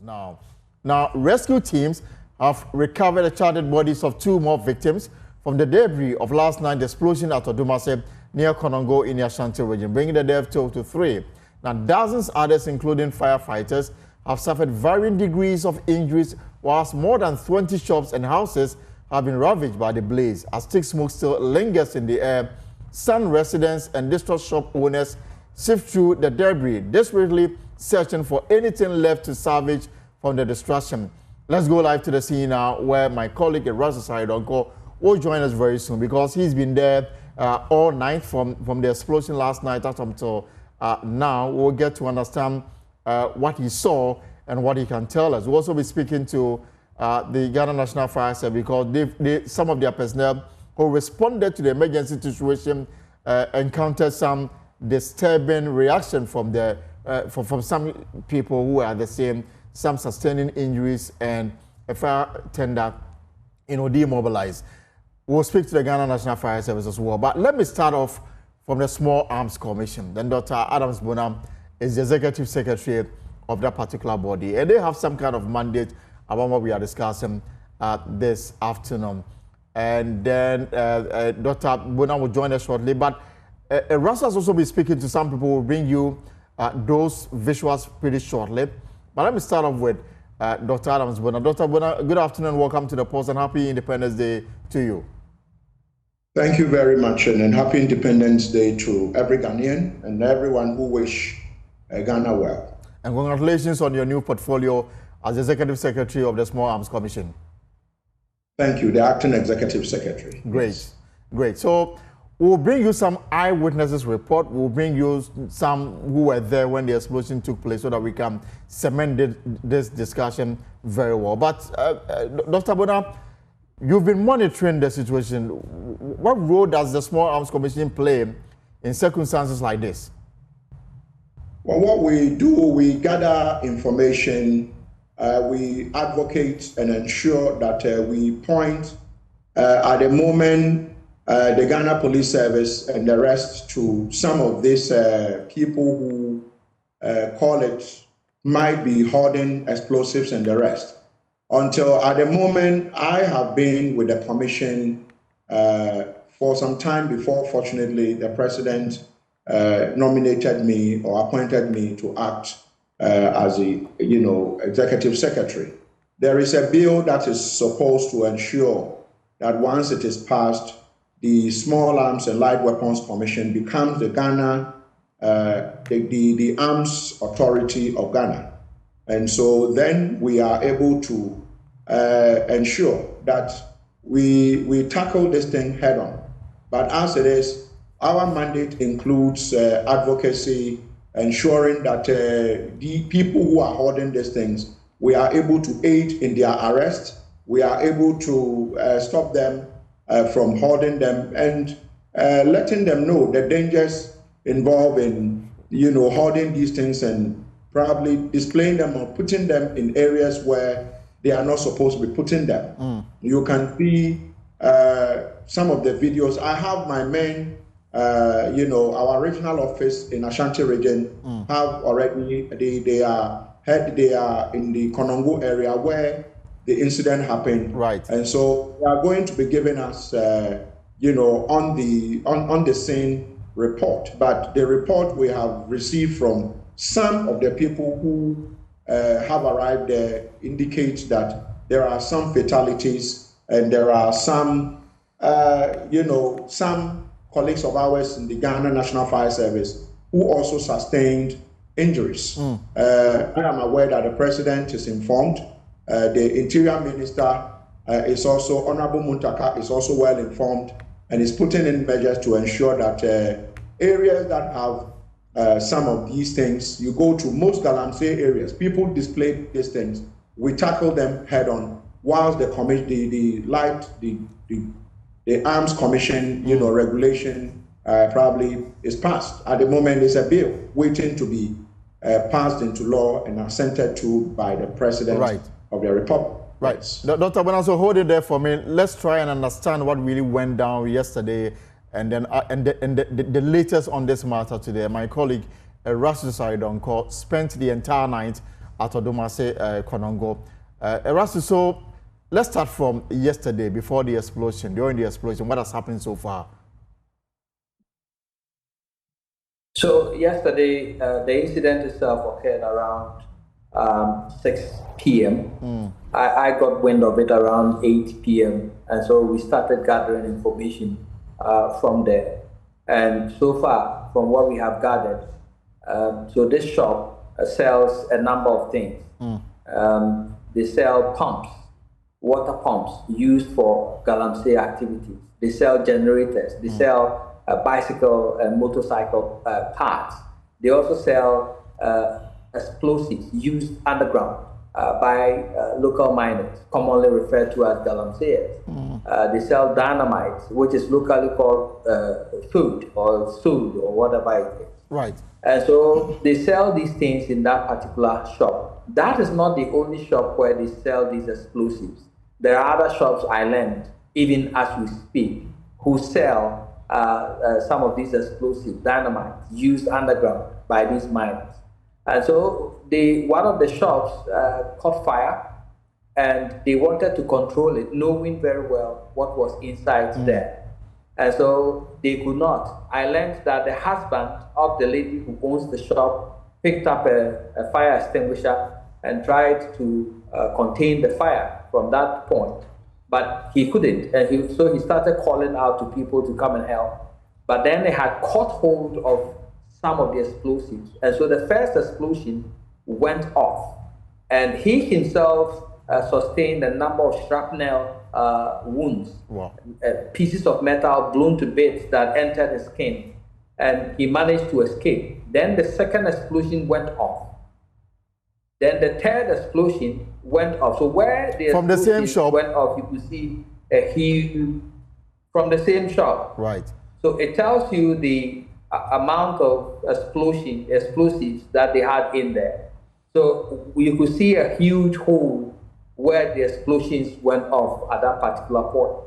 Now, rescue teams have recovered the charred bodies of 2 more victims from the debris of last night's explosion at Odumasi near Konongo in the Ashanti region, bringing the death toll to 3. Now, dozens others, including firefighters, have suffered varying degrees of injuries, whilst more than 20 shops and houses have been ravaged by the blaze. As thick smoke still lingers in the air, some residents and distressed shop owners sift through the debris, desperately searching for anything left to salvage from the destruction. Let's go live to the scene now, where my colleague Odumasi Explosion will join us very soon, because he's been there all night from the explosion last night up until now. We'll get to understand what he saw and what he can tell us. We'll also be speaking to the Ghana National Fire Service, because some of their personnel who responded to the emergency situation encountered some disturbing reaction from from some people who are the same, some sustaining injuries, and a fire tender, demobilized. We'll speak to the Ghana National Fire Service as well. But let me start off from the Small Arms Commission. Then Dr. Adams Bonham is the executive secretary of that particular body, and they have some kind of mandate about what we are discussing this afternoon. And then Dr. Bonham will join us shortly. But Russell will also be speaking to some people who will bring you those visuals pretty shortly. But let me start off with Dr. Adams Bonham. Dr. Bonham, good afternoon. Welcome to the Post, and happy Independence Day to you. Thank you very much, and happy Independence Day to every Ghanaian and everyone who wish Ghana well. And congratulations on your new portfolio as Executive Secretary of the Small Arms Commission. Thank you, the Acting Executive Secretary. Great, yes. Great. So we'll bring you some eyewitnesses report. We'll bring you some who were there when the explosion took place, so that we can cement this discussion very well. But Dr. Bonham, you've been monitoring the situation. What role does the Small Arms Commission play in circumstances like this? Well, what we do, we gather information, we advocate and ensure that we point at the moment the Ghana Police Service and the rest to some of these people who call it might be hoarding explosives and the rest. Until at the moment, I have been with the commission for some time before, fortunately, the president nominated me or appointed me to act as a, executive secretary. There is a bill that is supposed to ensure that once it is passed, the Small Arms and Light Weapons Commission becomes the Ghana, the Arms Authority of Ghana. And so then we are able to ensure that we tackle this thing head on. But as it is, our mandate includes advocacy, ensuring that the people who are hoarding these things, we are able to aid in their arrest, we are able to stop them from hoarding them, and letting them know the dangers involved in, hoarding these things and probably displaying them or putting them in areas where they are not supposed to be putting them. You can see some of the videos. I have my men, our regional office in Ashanti region have already, they are in the Konongo area where the incident happened. Right. And so they are going to be giving us, on the scene report. But the report we have received from some of the people who have arrived there indicates that there are some fatalities, and there are some, some colleagues of ours in the Ghana National Fire Service who also sustained injuries. I am aware that the president is informed. The Interior Minister is also, Honorable Muntaka, is also well informed and is putting in measures to ensure that areas that have some of these things, you go to most Galamsey areas, people display these things, we tackle them head on, whilst the Arms Commission, regulation probably is passed. At the moment, there's a bill waiting to be passed into law and assented to by the President of the Republic. Right. Dr. Bonham, so hold it there for me. Let's try and understand what really went down yesterday, and then the latest on this matter today. My colleague Russell spent the entire night at Odumasi Konongo. Erasu, so let's start from yesterday, before the explosion, during the explosion. What has happened so far? So yesterday, the incident itself occurred around 6 p.m. I got wind of it around 8 p.m. And so we started gathering information from there. And so far, from what we have gathered, so this shop sells a number of things. They sell pumps, water pumps used for galamsey activities. They sell generators. They sell bicycle and motorcycle parts. They also sell explosives used underground by local miners, commonly referred to as galamseyers. They sell dynamite, which is locally called food or sood or whatever it is. Right. And so they sell these things in that particular shop. That is not the only shop where they sell these explosives. There are other shops I learned, even as we speak, who sell some of these explosive dynamite used underground by these miners. And so one of the shops caught fire, and they wanted to control it, knowing very well what was inside there. And so they could not. I learned that the husband of the lady who owns the shop picked up a fire extinguisher and tried to contain the fire from that point. But he couldn't, and so he started calling out to people to come and help. But then they had caught hold of some of the explosives. And so the first explosion went off, and he himself sustained a number of shrapnel wounds, pieces of metal blown to bits that entered his skin, and he managed to escape. Then the second explosion went off. Then the third explosion went off. So where the from the same shop went off, you could see a huge from the same shop. Right. So it tells you the amount of explosives that they had in there. So you could see a huge hole where the explosions went off at that particular point.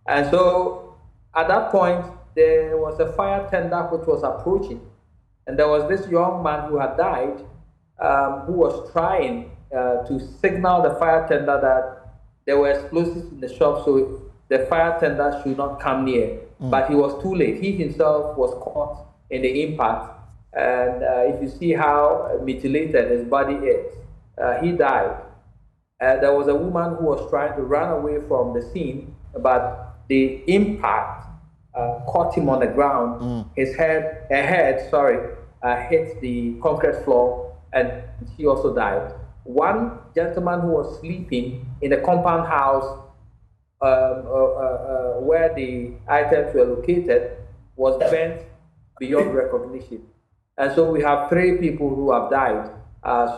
And so at that point, there was a fire tender which was approaching. And there was this young man who had died, who was trying to signal the fire tender that there were explosives in the shop, so the fire tender should not come near. But he was too late. He himself was caught in the impact. And if you see how mutilated his body is, he died. There was a woman who was trying to run away from the scene, but the impact caught him on the ground. Her head, hit the concrete floor, and she also died. One gentleman who was sleeping in a compound house where the items were located was burnt beyond recognition. And so we have 3 people who have died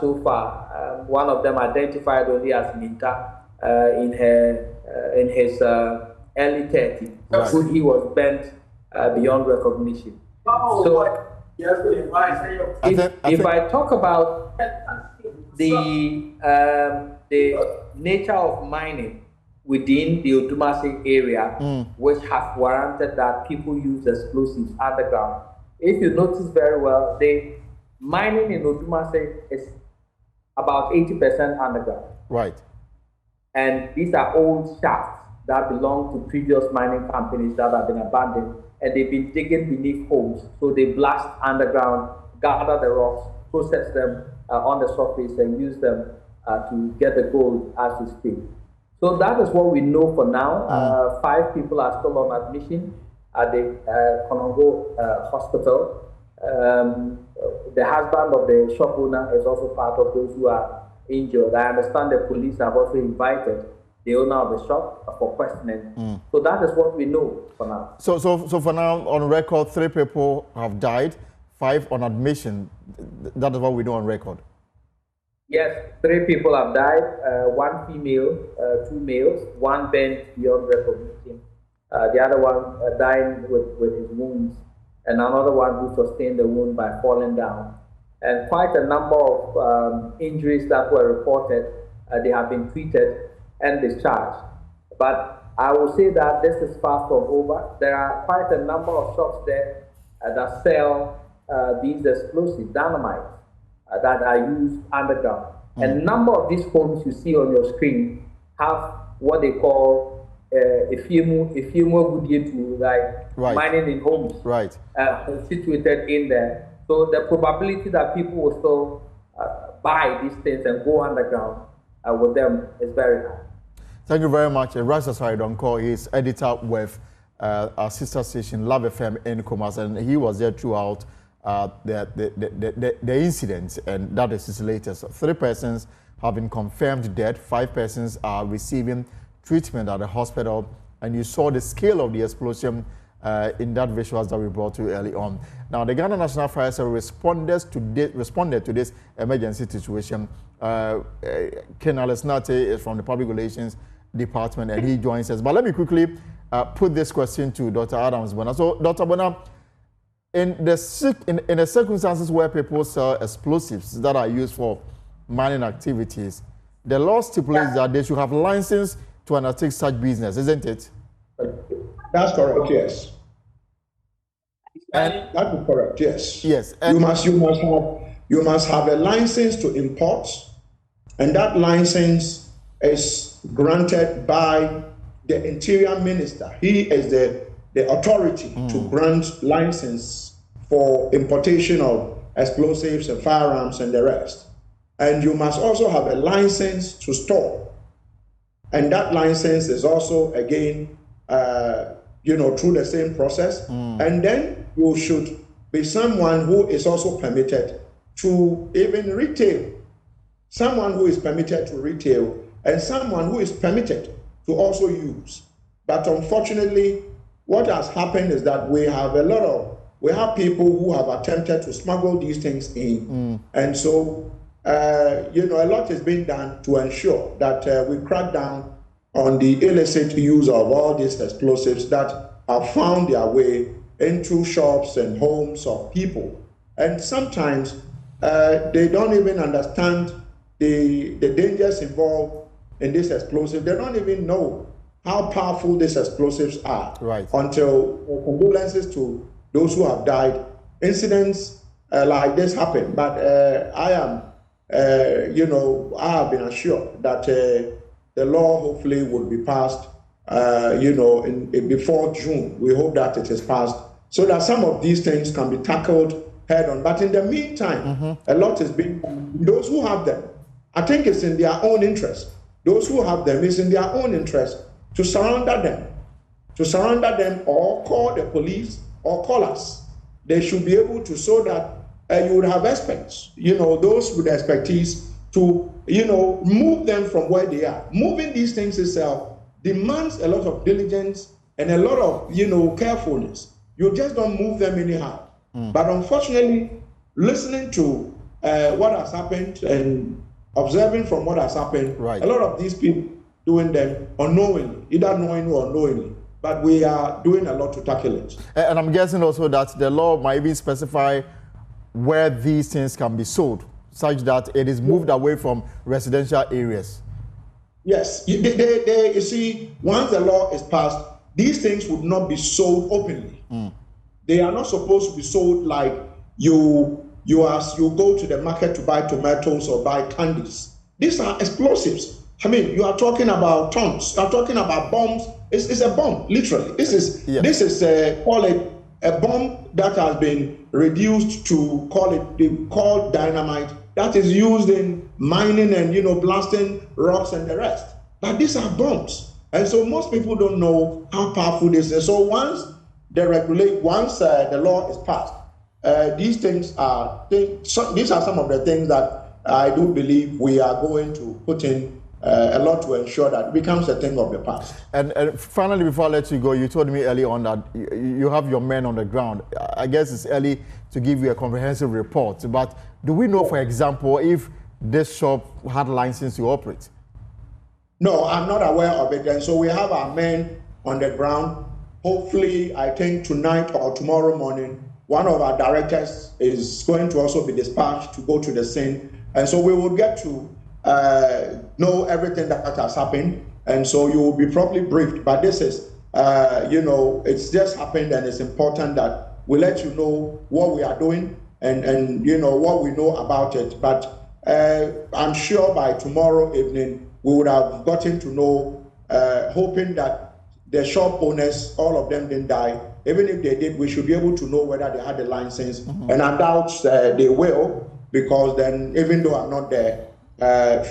so far. One of them identified only as Minta in his early 30s. Right. He was burnt beyond recognition. So if I talk about the nature of mining within the Odumasi area, which has warranted that people use explosives underground. If you notice very well, the mining in Odumasi is about 80% underground. Right. And these are old shafts that belong to previous mining companies that have been abandoned, and they've been digging beneath holes. So they blast underground, gather the rocks, process them on the surface, and use them to get the gold as we speak. So that is what we know for now. 5 people are still on admission at the Konongo hospital. The husband of the shop owner is also part of those who are injured. I understand the police have also invited the owner of the shop for questioning. So that is what we know for now. So for now, on record, 3 people have died, 5 on admission. That is what we know on record. Yes, 3 people have died, 1 female, 2 males, 1 burnt beyond recognition. The other one dying with his wounds, and another one who sustained the wound by falling down. And quite a number of injuries that were reported, they have been treated and discharged. But I will say that this is far from over. There are quite a number of shops there that sell these explosive dynamites that are used underground. A number of these homes you see on your screen have what they call a FIMO, like mining in homes, situated in there. So the probability that people will still buy these things and go underground with them is very high. Thank you very much. Rasa Saidonko is editor with our sister station Love FM in Kumasi, and he was there throughout the incident, and that is his latest. 3 persons have been confirmed dead. 5 persons are receiving treatment at the hospital, and you saw the scale of the explosion in that visuals that we brought to you early on. Now, the Ghana National Fire Service responded to this emergency situation. Ken Alesnate is from the Public Relations Department, and he joins us. But let me quickly put this question to Dr. Adams Bona. So, Dr. Bona, in the circumstances where people sell explosives that are used for mining activities, the law stipulates that they should have license to undertake such business, isn't it? That's correct, yes. And that is correct, yes. Yes. And you must have a license to import, and that license is granted by the Interior Minister. He is the authority to grant license for importation of explosives and firearms and the rest. And you must also have a license to store. And that license is also, again, through the same process. And then you should be someone who is also permitted to even retail. Someone who is permitted to retail and someone who is permitted to also use. But unfortunately, what has happened is that we have people who have attempted to smuggle these things in. And so, a lot is being done to ensure that we crack down on the illicit use of all these explosives that have found their way into shops and homes of people. And sometimes they don't even understand the dangers involved in this explosive. They don't even know how powerful these explosives are until condolences to those who have died. Incidents like this happen, but I have been assured that the law hopefully will be passed, before June. We hope that it is passed so that some of these things can be tackled head on. But in the meantime, a lot is being done. Those who have them, I think it's in their own interest. Those who have them, it's in their own interest to surrender them or call the police or call us. They should be able to, so that you would have experts, those with expertise to, move them from where they are. Moving these things itself demands a lot of diligence and a lot of, carefulness. You just don't move them anyhow. But unfortunately, listening to what has happened and observing from what has happened, a lot of these people doing them unknowingly, either knowingly or unknowingly. But we are doing a lot to tackle it. And I'm guessing also that the law might even specify where these things can be sold, such that it is moved away from residential areas. Yes, you see, once the law is passed, these things would not be sold openly. They are not supposed to be sold like you go to the market to buy tomatoes or buy candies. These are explosives. I mean, you are talking about tons. You are talking about bombs. It's a bomb, literally. This is call it a bomb that has been reduced to called dynamite, that is used in mining and blasting rocks and the rest. But these are bombs, and so most people don't know how powerful this is. So once the law is passed, these are some of the things that I do believe we are going to put in a lot to ensure that it becomes a thing of the past. And finally, before I let you go, you told me early on that you have your men on the ground. I guess it's early to give you a comprehensive report, but do we know, for example, if this shop had license to operate? No, I'm not aware of it. And so we have our men on the ground. Hopefully, I think tonight or tomorrow morning, one of our directors is going to also be dispatched to go to the scene. And so we will get to know everything that has happened, and so you will be properly briefed. But this is, it's just happened, and it's important that we let you know what we are doing and what we know about it. But I'm sure by tomorrow evening we would have gotten to know, hoping that the shop owners, all of them didn't die. Even if they did, we should be able to know whether they had the license. And I doubt they will, because then, even though I'm not there,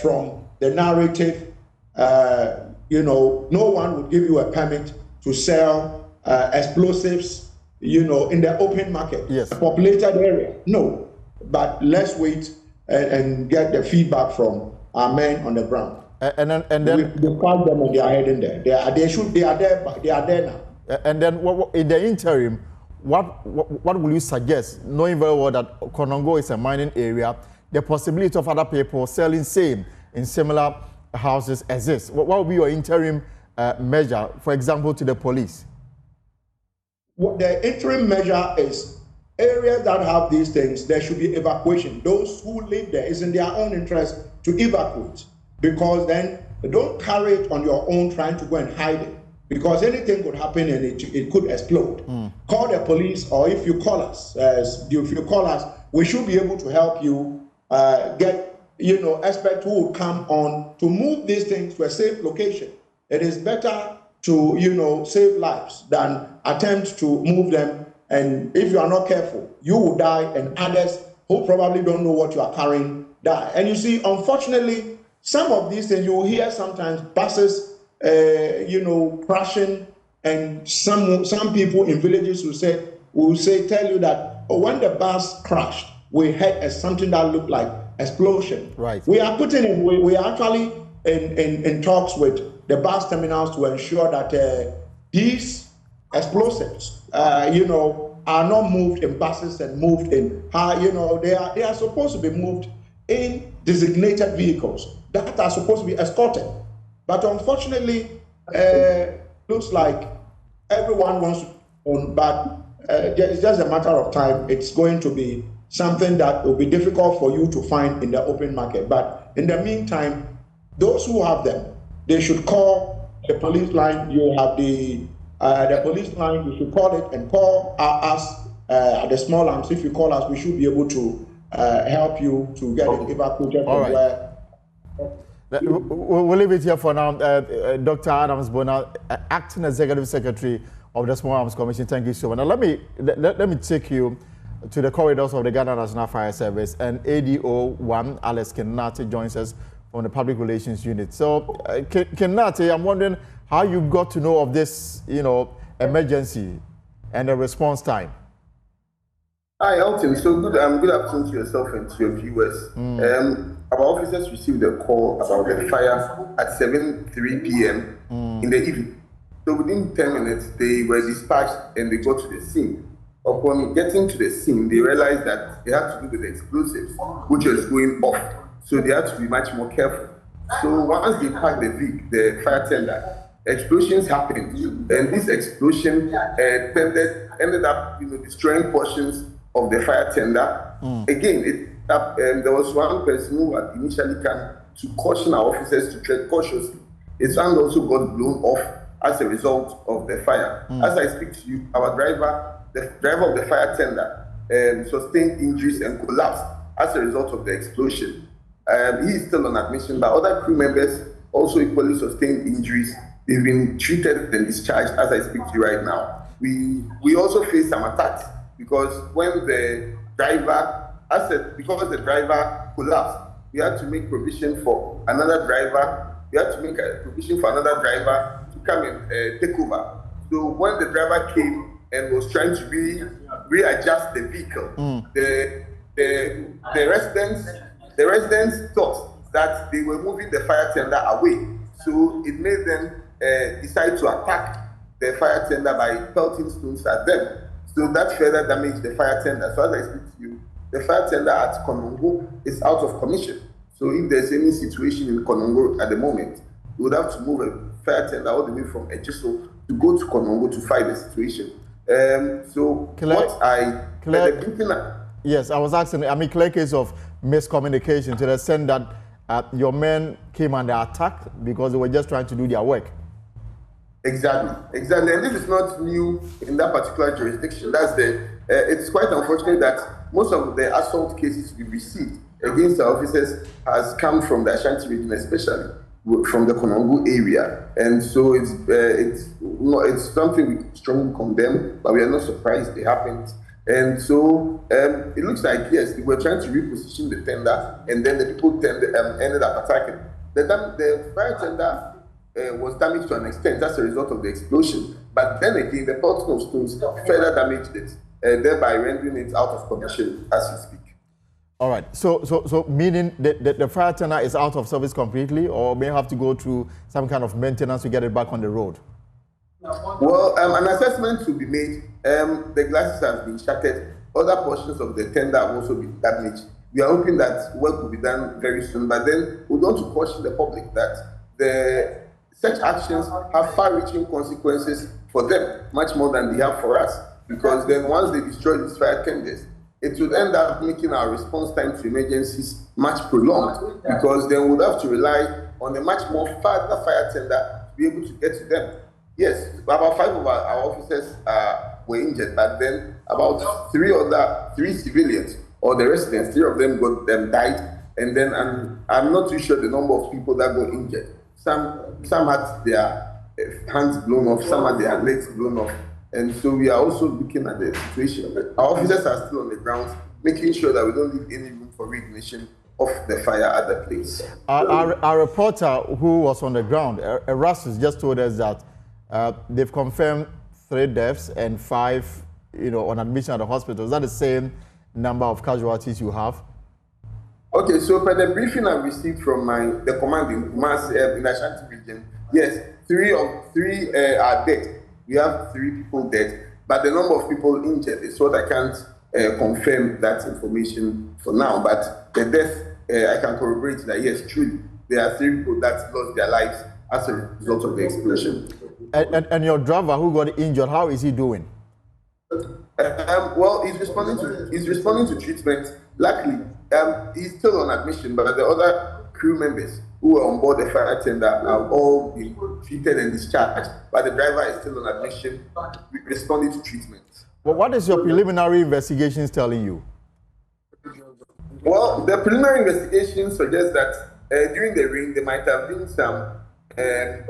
from the narrative, no one would give you a permit to sell explosives, in the open market, yes, a populated area. No, but let's wait and get the feedback from our men on the ground. And then we call them and they are heading there. They are there now. And then in the interim, what will you suggest, knowing very well that Konongo is a mining area, the possibility of other people selling same in similar houses exists? What will be your interim measure, for example, to the police? What the interim measure is, areas that have these things, there should be evacuation. Those who live there, it's in their own interest to evacuate, because then don't carry it on your own trying to go and hide it, because anything could happen and it could explode. Call the police, or if you call us, we should be able to help you get experts who will come on to move these things to a safe location. It is better to save lives than attempt to move them, and if you are not careful, you will die, and others who probably don't know what you are carrying die. And you see, unfortunately, some of these things you will hear sometimes, buses crashing, and some people in villages will tell you that, when the bus crashed, we had something that looked like explosion. Right. We are putting in, we are actually in talks with the bus terminals to ensure that these explosives, are not moved in buses and moved in, they are supposed to be moved in designated vehicles that are supposed to be escorted. But unfortunately, looks like everyone wants to own, but it's just a matter of time. It's going to be something that will be difficult for you to find in the open market. But in the meantime, those who have them, they should call the police line. You have the police line, you should call it and call us at the small arms. If you call us, we should be able to help you to get it evacuated from where. We'll leave it here for now. Dr. Adams Bona, Acting Executive Secretary of the Small Arms Commission, thank you so much. Now let me take you to the corridors of the Ghana National Fire Service, and ADO1 Alex Kenate joins us from the Public Relations Unit. So, Kenate, I'm wondering how you got to know of this, emergency and the response time. Hi, Elton. So good afternoon to yourself and to your viewers. Our officers received a call about the fire at 7:03 p.m. in the evening. So within 10 minutes, they were dispatched and they got to the scene. Upon getting to the scene, they realized that it had to do with the explosives, which was going off. So they had to be much more careful. So once they packed the fire tender, explosions happened, and this explosion ended up destroying portions of the fire tender. Again, there was one person who had initially come to caution our officers to tread cautiously. His hand also got blown off as a result of the fire. As I speak to you, the driver of the fire tender sustained injuries and collapsed as a result of the explosion. He is still on admission, but other crew members also equally sustained injuries. They've been treated and discharged as I speak to you right now. We also faced some attacks because when the driver collapsed, we had to make provision for another driver. We had to make a provision for another driver to come and take over. So when the driver came and was trying to readjust the vehicle, the residents thought that they were moving the fire tender away. So it made them decide to attack the fire tender by pelting stones at them. So that further damaged the fire tender. So as I speak to you, the fire tender at Konongo is out of commission. So if there's any situation in Konongo at the moment, we would have to move a fire tender all the way from Ejiso to go to Konongo to fight the situation. Yes, I was asking, clear case of miscommunication to the extent that your men came under attack because they were just trying to do their work. Exactly. And this is not new in that particular jurisdiction. It's quite unfortunate that most of the assault cases we received against our officers has come from the Ashanti region, especially from the Konongo area, and so it's something we strongly condemn, but we are not surprised it happened. And so it looks like, yes, we were trying to reposition the tender, and then the people ended up attacking. The fire tender was damaged to an extent as a result of the explosion, but then again, the pelting of stones further damaged it, thereby rendering it out of commission as we speak. All right, so meaning the fire tender is out of service completely, or may have to go through some kind of maintenance to get it back on the road? Well, an assessment will be made. The glasses have been shattered. Other portions of the tender have also been damaged. We are hoping that work will be done very soon, but then we want to caution the public that such actions have far-reaching consequences for them, much more than they have for us, because then once they destroy these fire tenders, it would end up making our response time to emergencies much prolonged, because then we would have to rely on a much more further fire tender to be able to get to them. Yes, about 5 of our officers were injured, but then about three civilians, or the residents, 3 of them died, and then I'm not too sure the number of people that got injured. Some had their hands blown off, some had their legs blown off. And so we are also looking at the situation. Our officers are still on the ground, making sure that we don't leave any room for reignition of the fire at the place. Our reporter who was on the ground, Erastus, just told us that they've confirmed 3 deaths and 5, on admission at the hospital. Is that the same number of casualties you have? Okay, so per the briefing I received from the command in Odumasi in the Ashanti region, yes, 3 are dead. We have 3 people dead, but the number of people injured is what I can't confirm that information for now. But the death, I can corroborate that, yes, truly, there are 3 people that lost their lives as a result of the explosion. And your driver who got injured, how is he doing? Well, he's responding to treatment. Luckily, he's still on admission, but the other crew members who were on board the fire tender have all been treated and discharged, but the driver is still on admission, responding to treatment. Well, what is your preliminary investigations telling you? Well, the preliminary investigations suggest that during the rain, there might have been some, it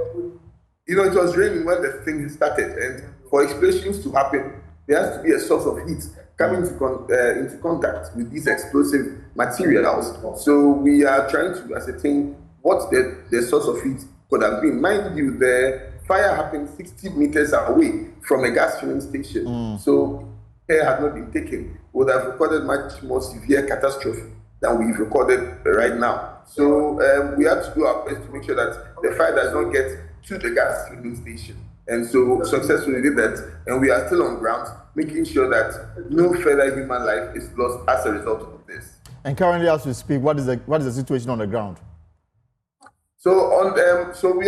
was raining when the thing started, and for explosions to happen, there has to be a source of heat coming into contact with these explosive materials. So we are trying to ascertain what the source of heat could have been. Mind you, the fire happened 60 meters away from a gas filling station. So care had not been taken, we would have recorded much more severe catastrophe than we've recorded right now. So we have to do our best to make sure that the fire does not get to the gas filling station. And so successfully did that, and we are still on ground, making sure that no further human life is lost as a result of this. And currently, as we speak, what is the situation on the ground? So we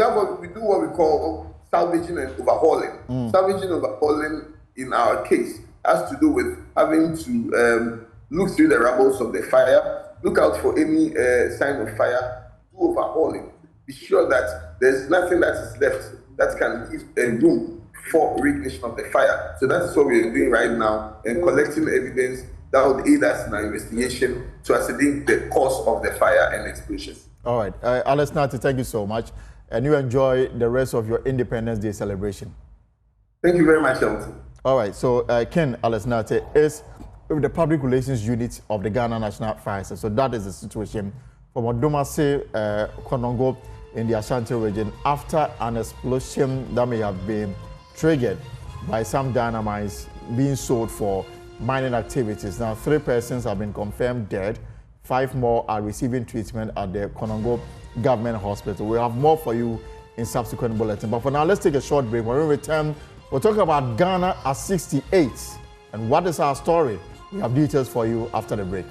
do what we call salvaging and overhauling. Salvaging and overhauling in our case has to do with having to look through the rubbles of the fire, look out for any sign of fire, do overhauling, be sure that there's nothing that is left that can leave a room for reignition of the fire. So that is what we are doing right now, and collecting evidence that would aid us in our investigation to ascertain the cause of the fire and explosion. All right, Alex Nati, thank you so much, and you enjoy the rest of your Independence Day celebration. Thank you very much, Elton. All right, so Ken Alex Nati is with the Public Relations Unit of the Ghana National Fire Service. So that is the situation from Odumasi Konongo in the Ashanti region after an explosion that may have been triggered by some dynamites being sold for mining activities. Now, 3 persons have been confirmed dead. 5 more are receiving treatment at the Konongo Government Hospital. We'll have more for you in subsequent bulletins. But for now, let's take a short break. When we return, we'll talk about Ghana at 68. And what is our story? We have details for you after the break.